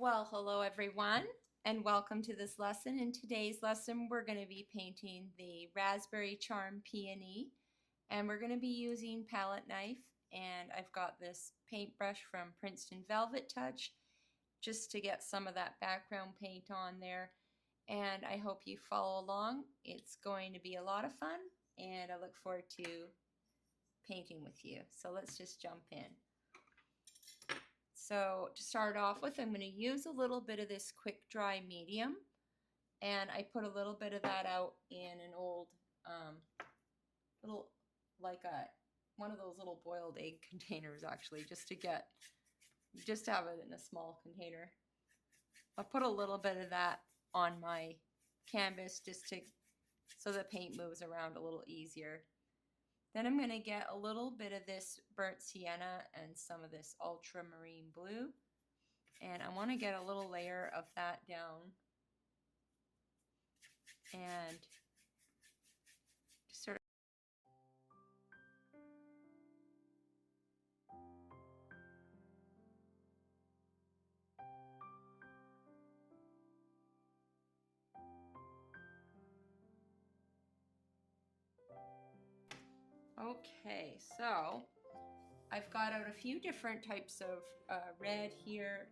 Well, hello everyone, and welcome to this lesson. In today's lesson, we're going to be painting the Raspberry Charm Peony, and we're going to be using Palette Knife, and I've got this paintbrush from Princeton Velvet Touch just to get some of that background paint on there, and I hope you follow along. It's going to be a lot of fun, and I look forward to painting with you. So let's just jump in. So to start off with, I'm going to use a little bit of this quick dry medium, and I put a little bit of that out in an old little, like one of those little boiled egg containers, actually, just to have it in a small container. I'll put a little bit of that on my canvas so the paint moves around a little easier. Then I'm going to get a little bit of this burnt sienna and some of this ultramarine blue. And I want to get a little layer of that down. And just sort of... Okay, so I've got out a few different types of red here.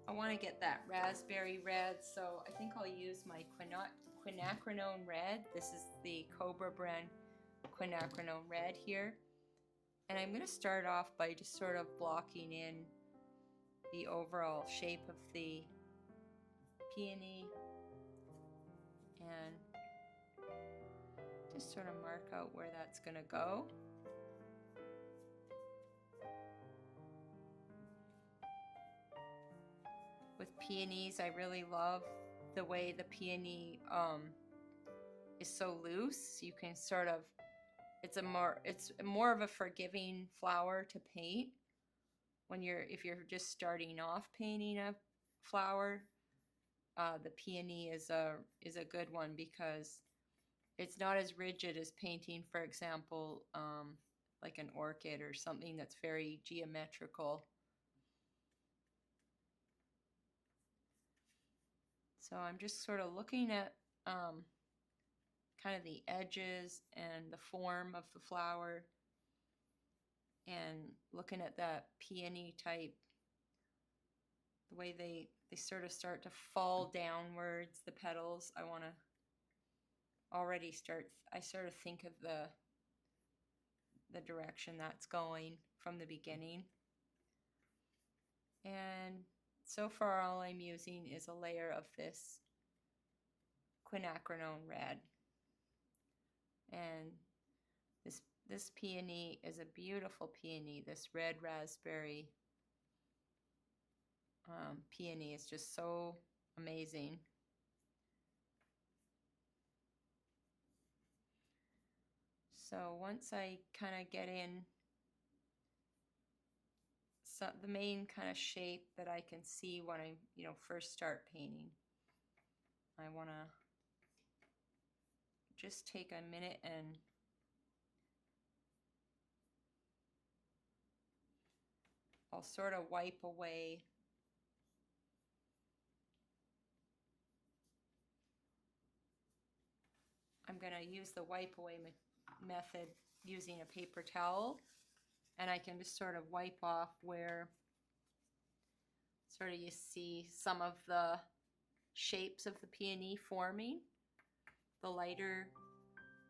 I want to get that raspberry red, so I think I'll use my quinacridone red. This is the Cobra brand quinacridone red here. And I'm going to start off by just sort of blocking in the overall shape of the peony and just sort of mark out where that's going to go. With peonies, I really love the way the peony is so loose. You can sort of, it's more of a forgiving flower to paint if you're just starting off painting a flower. The peony is a good one because it's not as rigid as painting, for example, like an orchid or something that's very geometrical. So I'm just sort of looking at kind of the edges and the form of the flower and looking at that peony type, the way they sort of start to fall downwards, the petals. I want to already I sort of think of the direction that's going from the beginning. And so far all I'm using is a layer of this quinacridone red. And this peony is a beautiful peony. This red raspberry peony is just so amazing. So once I kind of get in the main kind of shape that I can see when I first start painting, I want to just take a minute and I'll sort of wipe away I'm going to use the wipe away method using a paper towel, and I can just sort of wipe off where sort of you see some of the shapes of the peony forming. The lighter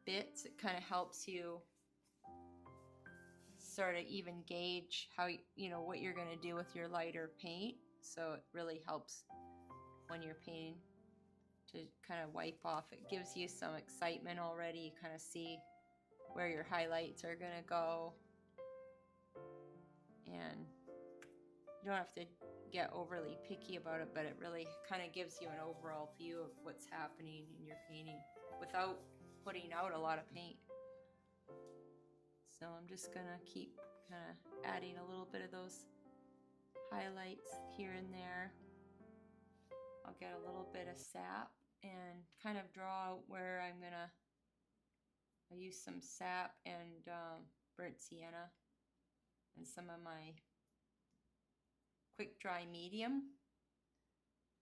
bits, it kind of helps you sort of even gauge how what you're going to do with your lighter paint. So it really helps when you're painting to kind of wipe off. It gives you some excitement already. You kind of see where your highlights are going to go, and you don't have to get overly picky about it, but it really kind of gives you an overall view of what's happening in your painting without putting out a lot of paint. So I'm just gonna keep kind of adding a little bit of those highlights here and there. I'll get a little bit of sap and kind of draw out where I use some sap and burnt sienna and some of my quick dry medium,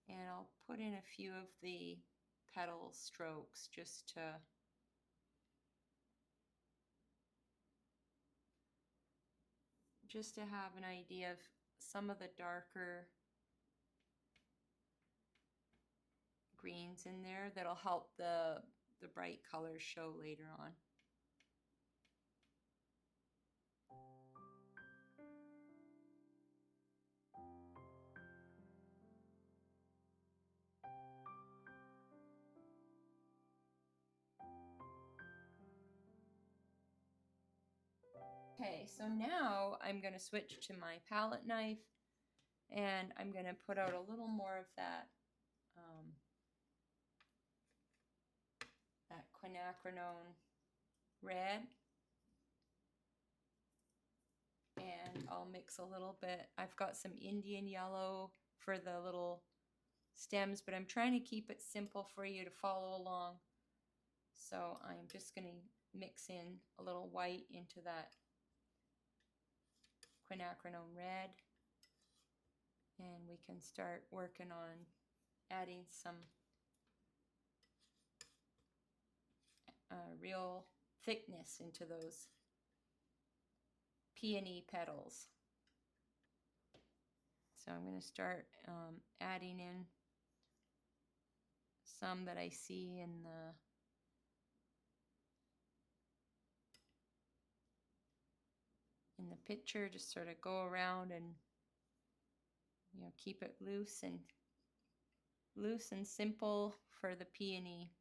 and I'll put in a few of the petal strokes just to have an idea of some of the darker greens in there that'll help the bright colors show later on. Okay, so now I'm going to switch to my palette knife, and I'm going to put out a little more of that quinacridone red, and I'll mix a little bit. I've got some Indian yellow for the little stems, but I'm trying to keep it simple for you to follow along. So I'm just going to mix in a little white into that quinacridone red, and we can start working on adding some real thickness into those peony petals. So I'm going to start adding in some that I see in the picture. Just sort of go around and, you know, keep it loose and simple for the peony.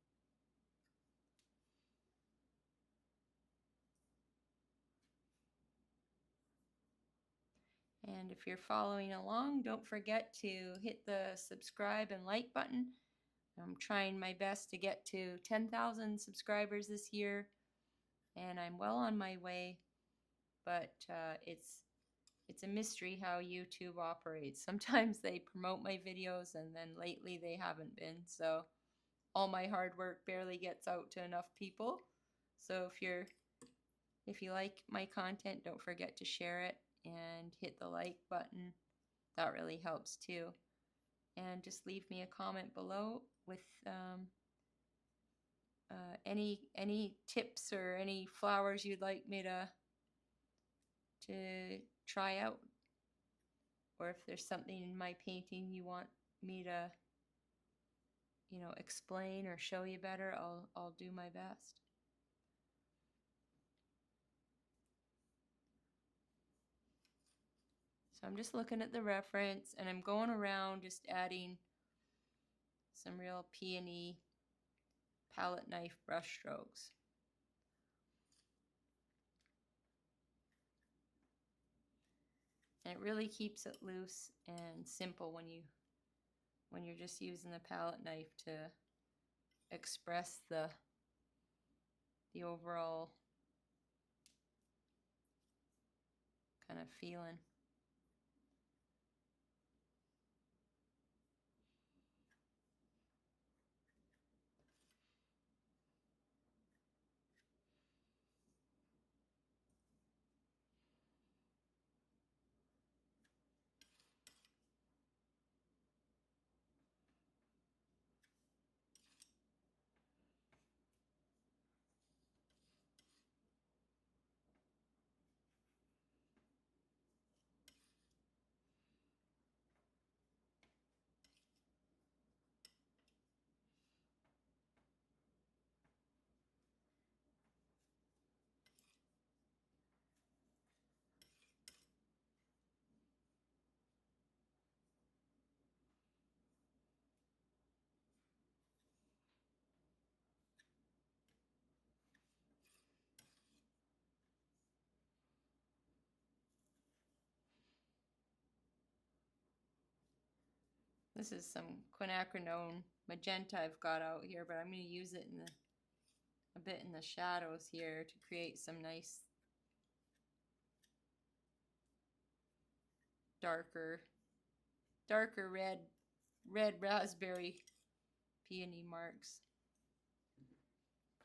And if you're following along, don't forget to hit the subscribe and like button. I'm trying my best to get to 10,000 subscribers this year, and I'm well on my way, but it's a mystery how YouTube operates. Sometimes they promote my videos, and then lately they haven't been, so all my hard work barely gets out to enough people. So if you like my content, don't forget to share it and hit the like button. That really helps too. And just leave me a comment below with any tips or any flowers you'd like me to try out, or if there's something in my painting you want me to, you know, explain or show you better. I'll do my best. So I'm just looking at the reference, and I'm going around just adding some real peony palette knife brush strokes. And it really keeps it loose and simple when you're just using the palette knife to express the overall kind of feeling. This is some quinacridone magenta I've got out here, but I'm going to use it in a bit in the shadows here to create some nice darker red raspberry peony marks.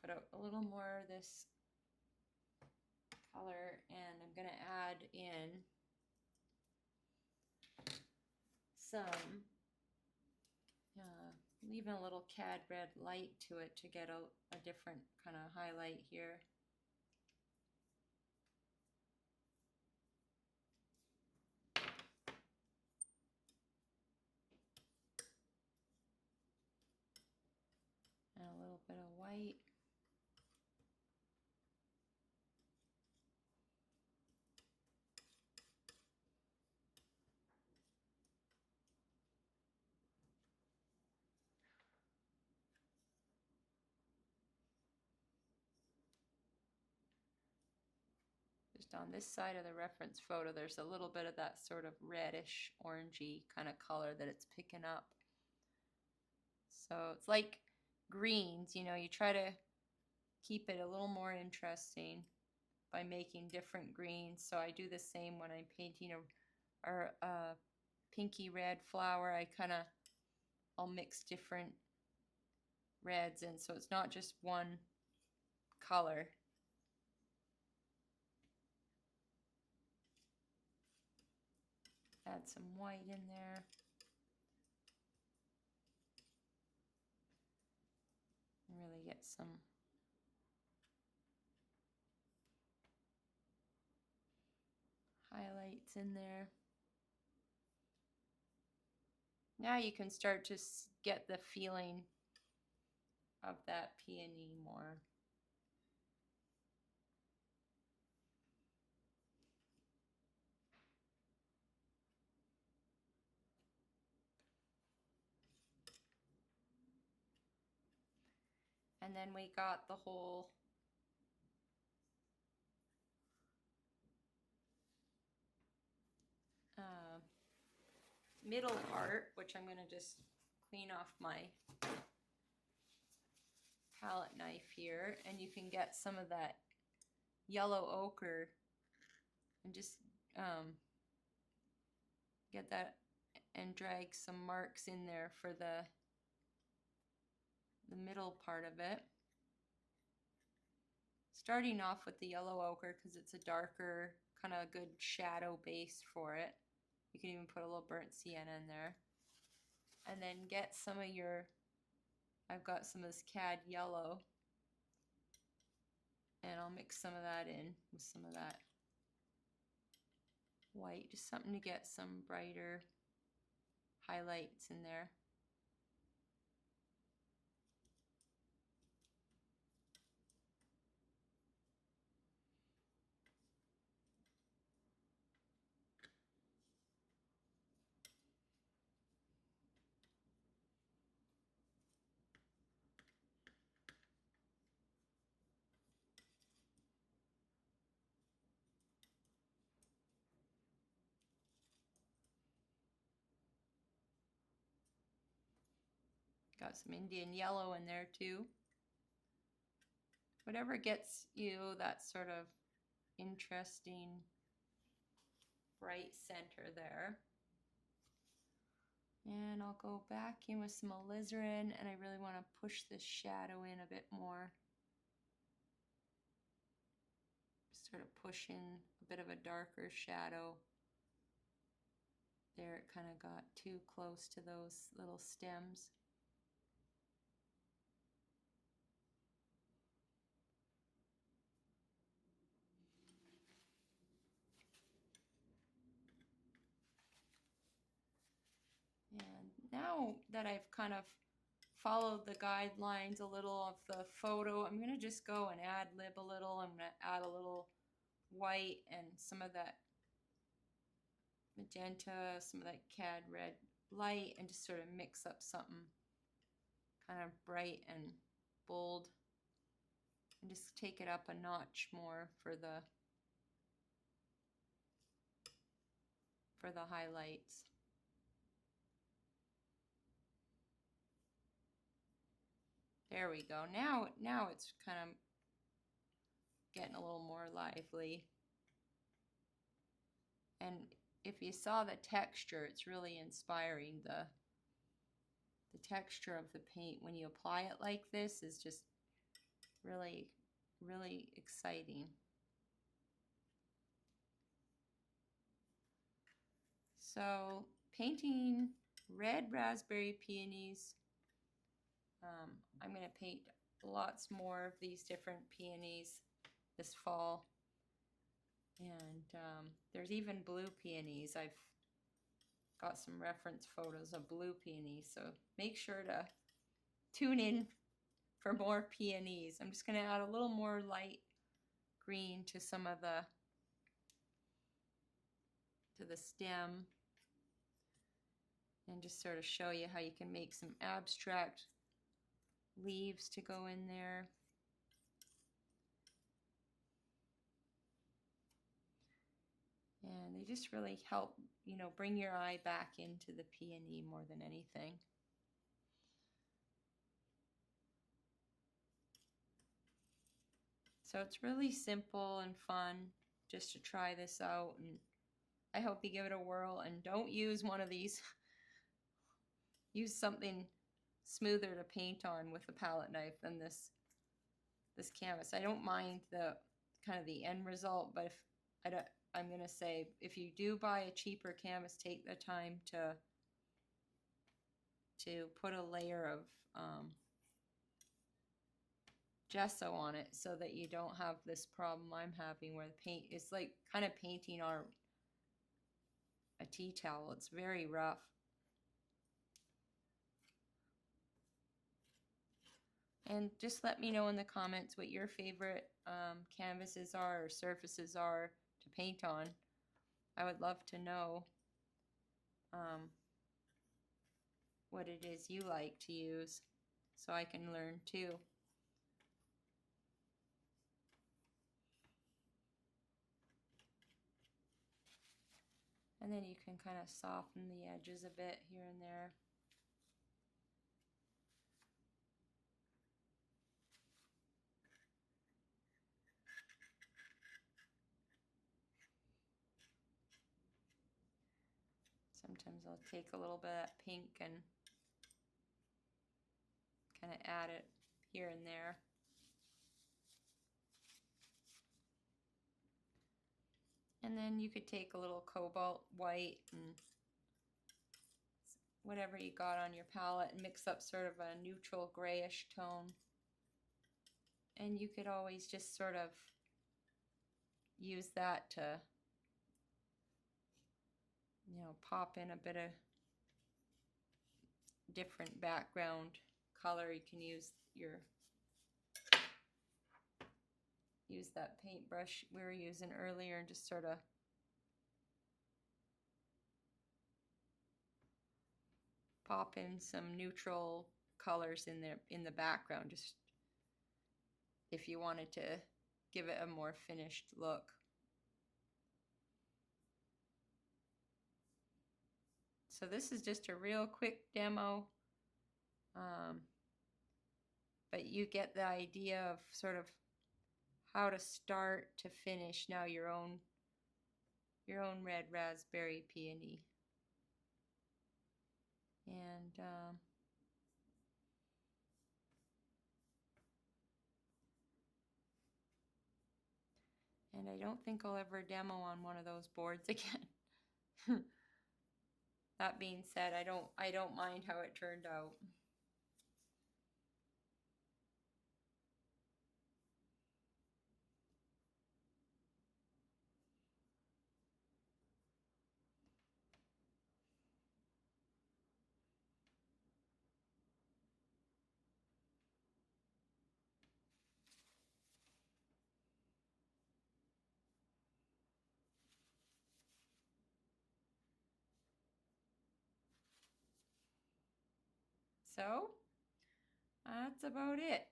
Put out a little more of this color, and I'm going to add in some, leaving a little cad red light to it to get a different kind of highlight here. And a little bit of white. Just on this side of the reference photo, there's a little bit of that sort of reddish, orangey kind of color that it's picking up. So it's like greens, you know, you try to keep it a little more interesting by making different greens. So I do the same when I'm painting a pinky red flower. I'll mix different reds in, so it's not just one color. Add some white in there. Really get some highlights in there. Now you can start to get the feeling of that peony more. And then we got the whole middle part, which I'm going to just clean off my palette knife here, and you can get some of that yellow ochre and just get that and drag some marks in there for the middle part of it. Starting off with the yellow ochre because it's a darker, kind of good shadow base for it. You can even put a little burnt sienna in there. And then get some of your, I've got some of this cad yellow, and I'll mix some of that in with some of that white, just something to get some brighter highlights in there. Got some Indian yellow in there too. Whatever gets you that sort of interesting bright center there. And I'll go back in with some alizarin, and I really want to push this shadow in a bit more. Sort of push in a bit of a darker shadow. There, it kind of got too close to those little stems. And now that I've kind of followed the guidelines a little of the photo, I'm going to just go and ad lib a little. I'm going to add a little white and some of that magenta, some of that cad red light, and just sort of mix up something kind of bright and bold, and just take it up a notch more for the highlights. There we go. Now it's kind of getting a little more lively. And if you saw the texture, it's really inspiring. The texture of the paint when you apply it like this is just really, really exciting. So painting red raspberry peonies. I'm going to paint lots more of these different peonies this fall. And there's even blue peonies. I've got some reference photos of blue peonies, so make sure to tune in for more peonies. I'm just going to add a little more light green to some of the stem, and just sort of show you how you can make some abstract leaves to go in there. And they just really help, you know, bring your eye back into the peony more than anything. So it's really simple and fun just to try this out, and I hope you give it a whirl and don't use one of these. Use something smoother to paint on with a palette knife than this canvas. I don't mind the kind of the end result, but if I'm going to say, if you do buy a cheaper canvas, take the time to put a layer of gesso on it so that you don't have this problem I'm having where the paint is like kind of painting on a tea towel. It's very rough. And just let me know in the comments what your favorite canvases are or surfaces are to paint on. I would love to know what it is you like to use so I can learn too. And then you can kind of soften the edges a bit here and there. Sometimes I'll take a little bit of that pink and kind of add it here and there. And then you could take a little cobalt white and whatever you got on your palette and mix up sort of a neutral grayish tone. And you could always just sort of use that to, you know, pop in a bit of different background color. You can use that paintbrush we were using earlier and just sort of pop in some neutral colors in there in the background, just if you wanted to give it a more finished look. So this is just a real quick demo, but you get the idea of sort of how to start to finish now your own red raspberry peony. And I don't think I'll ever demo on one of those boards again. That being said, I don't mind how it turned out. So that's about it.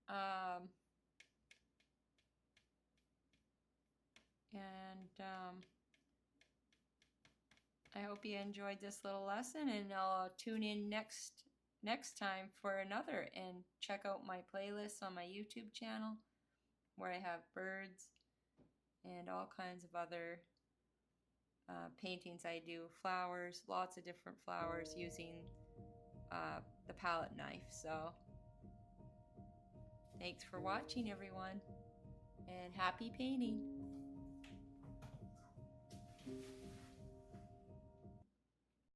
I hope you enjoyed this little lesson, and I'll tune in next time for another, and check out my playlist on my YouTube channel where I have birds and all kinds of other paintings. I do flowers, lots of different flowers using the palette knife. So thanks for watching, everyone, and happy painting.